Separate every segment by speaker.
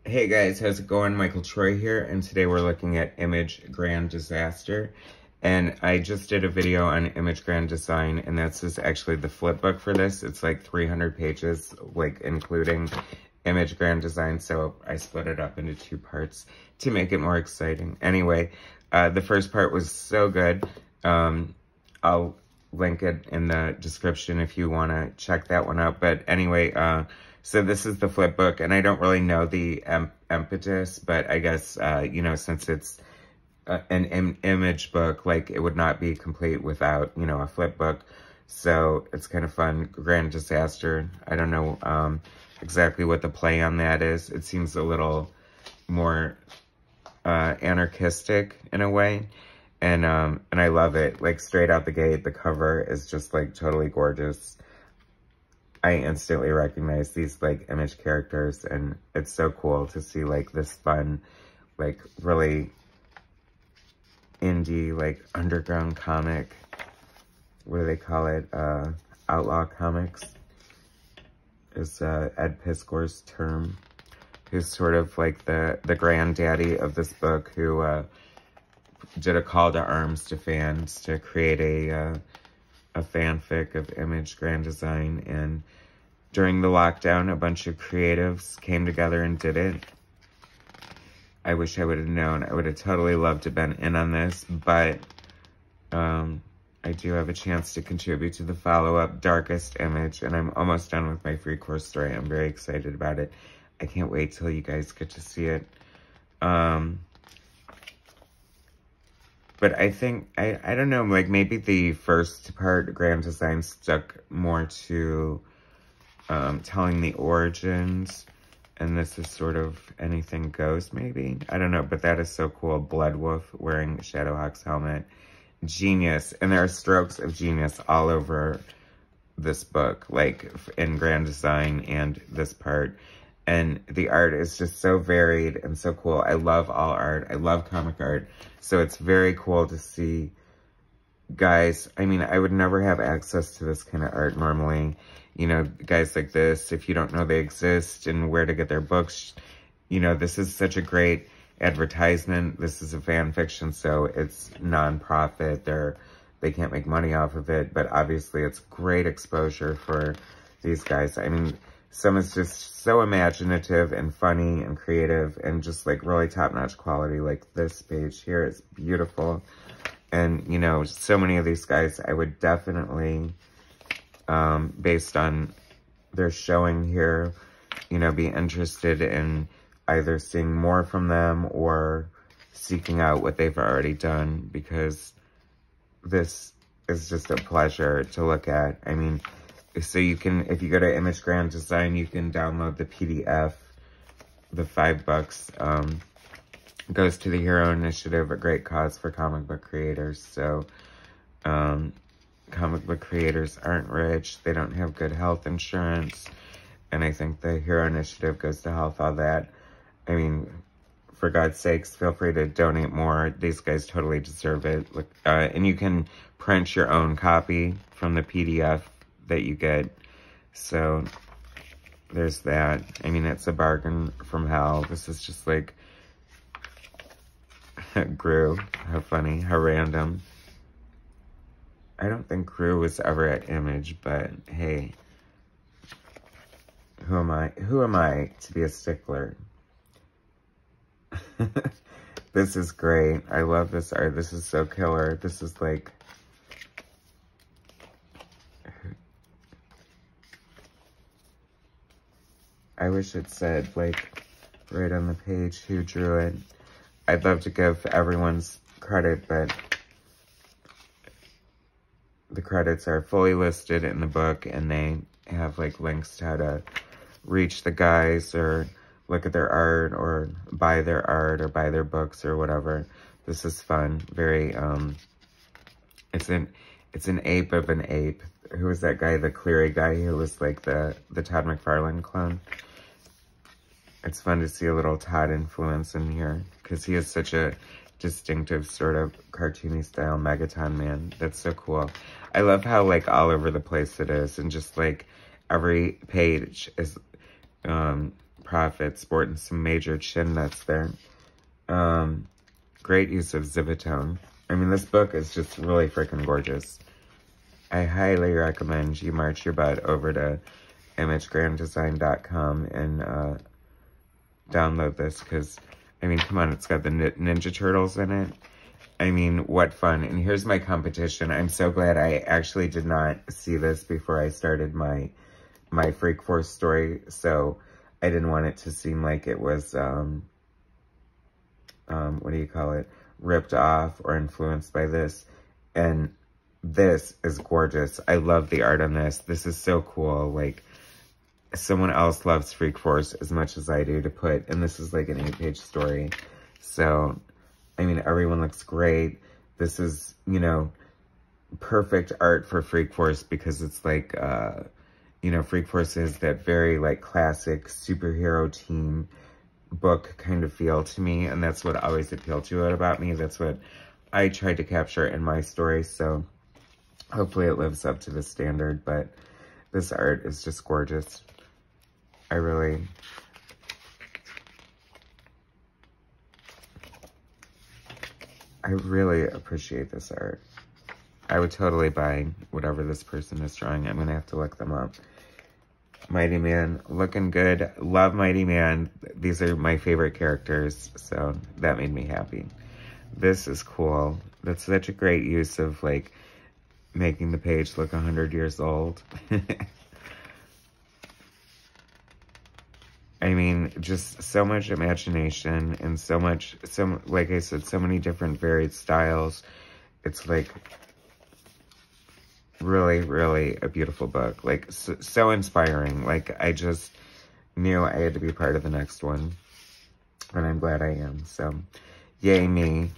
Speaker 1: Hey guys, how's it going? Michael Troy here, and today we're looking at Image Grand Disaster. And I just did a video on Image Grand Design, and this is actually the flip book for this. It's like 300 pages, like including Image Grand Design, so I split it up into two parts to make it more exciting. Anyway, the first part was so good. I'll link it in the description if you want to check that one out. But anyway, so this is the flip book, and I don't really know the impetus, but I guess, you know, since it's an image book, like, it would not be complete without, you know, a flip book. So it's kind of fun. Grand Disaster. I don't know exactly what the play on that is. It seems a little more anarchistic in a way. And I love it. Like, straight out the gate, the cover is just, like, totally gorgeous. I instantly recognize these, like, image characters, and it's so cool to see, like, this fun, like, really indie, like, underground comic. What do they call it? Outlaw comics is Ed Piskor's term. Who's sort of, like, the granddaddy of this book, who did a call to arms to fans to create a fanfic of Image Grand Design, and during the lockdown, a bunch of creatives came together and did it. I wish I would have known. I would have totally loved to have been in on this, but I do have a chance to contribute to the follow-up, Darkest Image, and I'm almost done with my free course story. I'm very excited about it. I can't wait till you guys get to see it. But I think, I don't know, like, maybe the first part, Grand Design, stuck more to telling the origins, and this is sort of anything goes, maybe? I don't know, but that is so cool. Bloodwolf wearing Shadowhawk's helmet. Genius. And there are strokes of genius all over this book, like, in Grand Design and this part. And the art is just so varied and so cool. I love all art. I love comic art. So it's very cool to see guys. I mean, I would never have access to this kind of art normally. You know, guys like this, if you don't know they exist and where to get their books, you know, this is such a great advertisement. This is a fan fiction, so it's non-profit. They can't make money off of it, but obviously it's great exposure for these guys. I mean, some is just so imaginative and funny and creative and just, like, really top-notch quality. Like, this page here is beautiful. And, you know, so many of these guys I would definitely, based on their showing here, you know, be interested in either seeing more from them or seeking out what they've already done, because this is just a pleasure to look at. I mean, so you can, if you go to Image Grand Design, you can download the PDF, the $5, goes to the Hero Initiative, a great cause for comic book creators. So, comic book creators aren't rich, they don't have good health insurance, and I think the Hero Initiative goes to help all that. I mean, for God's sakes, feel free to donate more. These guys totally deserve it. Look, and you can print your own copy from the PDF that you get. So there's that. I mean, it's a bargain from hell. This is just like Gru. How funny, how random. I don't think Gru was ever at Image, but hey, who am I to be a stickler? This is great. I love this art. This is so killer. This is like, I wish it said, like, right on the page who drew it. I'd love to give everyone's credit, but the credits are fully listed in the book, and they have, like, links to how to reach the guys or look at their art or buy their books or whatever. This is fun. Very, it's an ape of an ape. Who was that guy, the Cleary guy, who was like the Todd McFarlane clone? It's fun to see a little Todd influence in here, because he is such a distinctive sort of cartoony style Megaton man. That's so cool. I love how, like, all over the place it is, and just, like, every page is Prophet, sporting some major chin nuts there. Great use of Zivotone. I mean, this book is just really freaking gorgeous. I highly recommend you march your butt over to imagegranddesign.com and download this, because, I mean, come on, it's got the Ninja Turtles in it. I mean, what fun. And here's my competition. I'm so glad I actually did not see this before I started my Freak Force story, so I didn't want it to seem like it was, what do you call it, ripped off or influenced by this. And this is gorgeous. I love the art on this. This is so cool. Like, someone else loves Freak Force as much as I do to put, and this is like an 8-page story. So, I mean, everyone looks great. This is, you know, perfect art for Freak Force, because it's like, you know, Freak Force is that very, like, classic superhero team book kind of feel to me, and that's what always appealed to it about me. That's what I tried to capture in my story, so hopefully it lives up to the standard, but this art is just gorgeous. I really appreciate this art. I would totally buy whatever this person is drawing. I'm gonna have to look them up. Mighty Man, looking good. Love Mighty Man. These are my favorite characters, so that made me happy. This is cool. That's such a great use of, like, making the page look 100 years old. I mean, just so much imagination and so much, like I said, so many different varied styles. It's, like, really, really a beautiful book. Like, so inspiring. Like, I just knew I had to be part of the next one. And I'm glad I am. So, yay me.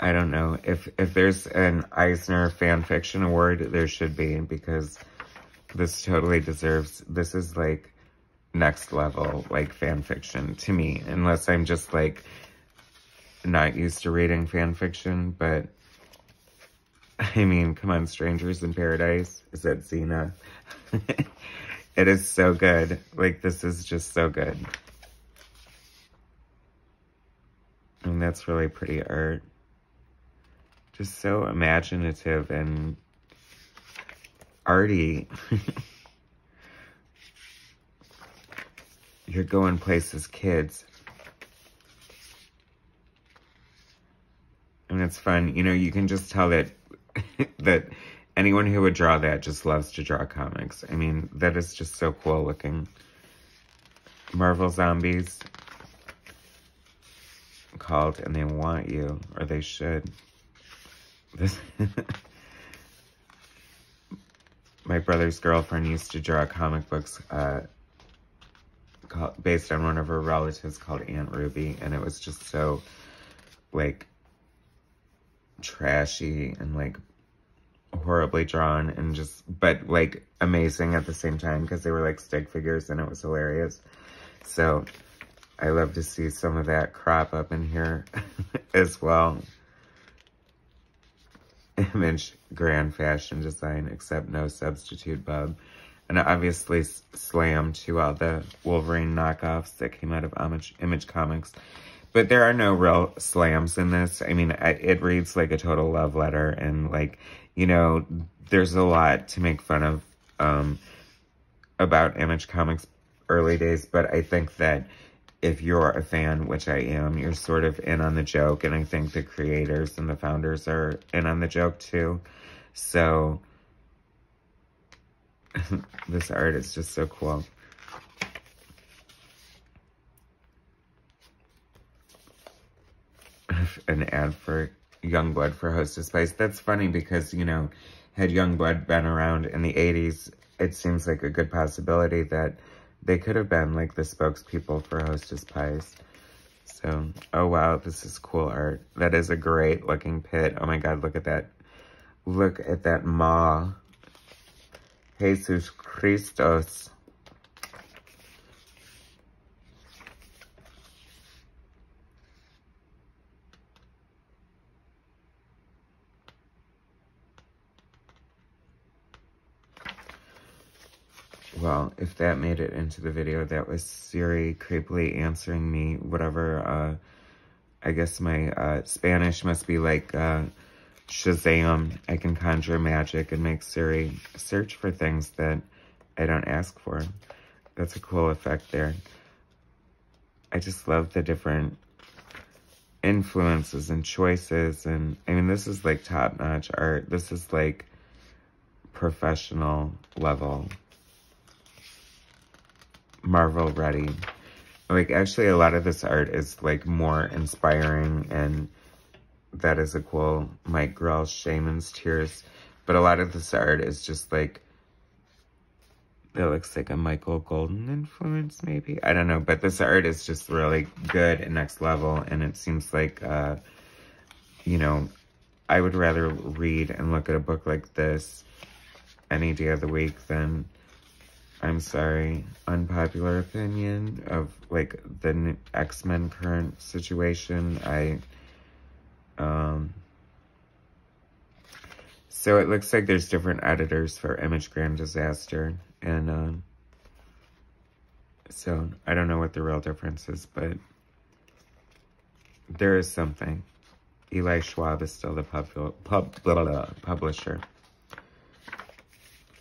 Speaker 1: I don't know. If there's an Eisner Fan Fiction Award, there should be, because this totally deserves, this is, like, next level, like, fan fiction to me. Unless I'm just, like, not used to reading fan fiction, but I mean, come on, Strangers in Paradise. Is that Xena? It is so good. Like, this is just so good. And that's really pretty art. Just so imaginative and arty. You're going places, kids. And it's fun. You know, you can just tell that that anyone who would draw that just loves to draw comics. I mean, that is just so cool looking. Marvel Zombies. Called And They Want You, or they should. This my brother's girlfriend used to draw comic books based on one of her relatives called Aunt Ruby, and it was just so, like, trashy and, like, horribly drawn and just, but, like, amazing at the same time, because they were, like, stick figures, and it was hilarious. So I love to see some of that crop up in here as well. Image, grand fashion design, except no substitute bub. And obviously slam to all the Wolverine knockoffs that came out of Image Comics. But there are no real slams in this. I mean, it reads like a total love letter. And, like, you know, there's a lot to make fun of about Image Comics early days. But I think that if you're a fan, which I am, you're sort of in on the joke. And I think the creators and the founders are in on the joke too. So this art is just so cool. An ad for Youngblood for Hostess Pies. That's funny because, you know, had Youngblood been around in the 80s, it seems like a good possibility that they could have been, like, the spokespeople for Hostess Pies. So, oh wow, this is cool art. That is a great looking pit. Oh my god, look at that. Look at that maw. Jesus Christos. well, if that made it into the video, that was Siri creepily answering me whatever, I guess my Spanish must be like Shazam. I can conjure magic and make Siri search for things that I don't ask for. That's a cool effect there. I just love the different influences and choices. And I mean, this is like top-notch art. This is like professional level. Marvel ready. Like, actually, a lot of this art is like more inspiring, and that is a cool Mike Grell Shaman's Tears. But a lot of this art is just like, it looks like a Michael Golden influence, maybe. I don't know, but this art is just really good and next level, and it seems like, you know, I would rather read and look at a book like this any day of the week than, I'm sorry, unpopular opinion of, like, the X-Men current situation. So it looks like there's different editors for Image Grand Disaster, and, so I don't know what the real difference is, but there is something. Eli Schwab is still the publisher.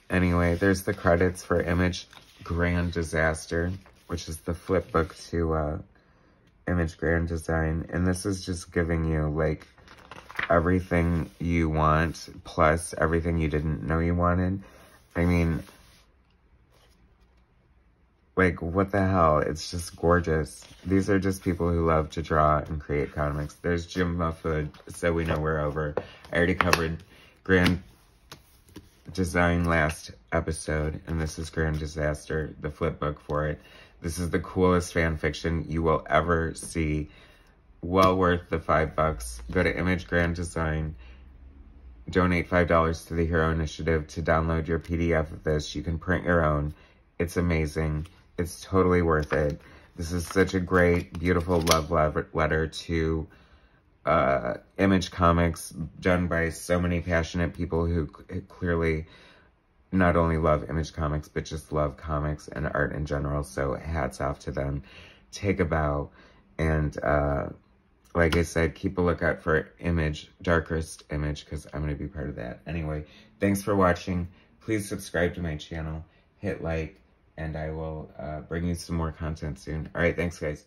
Speaker 1: Anyway, there's the credits for Image Grand Disaster, which is the flip book to Image Grand Design. And this is just giving you, like, everything you want, plus everything you didn't know you wanted. I mean, like, what the hell? It's just gorgeous. These are just people who love to draw and create comics. There's Jim Muffwood, So We Know We're Over. I already covered Grand Design last episode, and this is Grand Disaster, the flip book for it. This is the coolest fan fiction you will ever see. Well worth the $5. Go to Image Grand Design, donate $5 to the Hero Initiative to download your PDF of this. You can print your own. It's amazing. It's totally worth it. This is such a great, beautiful love letter to Image Comics, done by so many passionate people who clearly not only love Image Comics, but just love comics and art in general. So hats off to them. Take a bow. And like I said, keep a lookout for Image, Darkest Image, because I'm going to be part of that. Anyway, thanks for watching. Please subscribe to my channel. Hit like, and I will bring you some more content soon. All right, thanks, guys.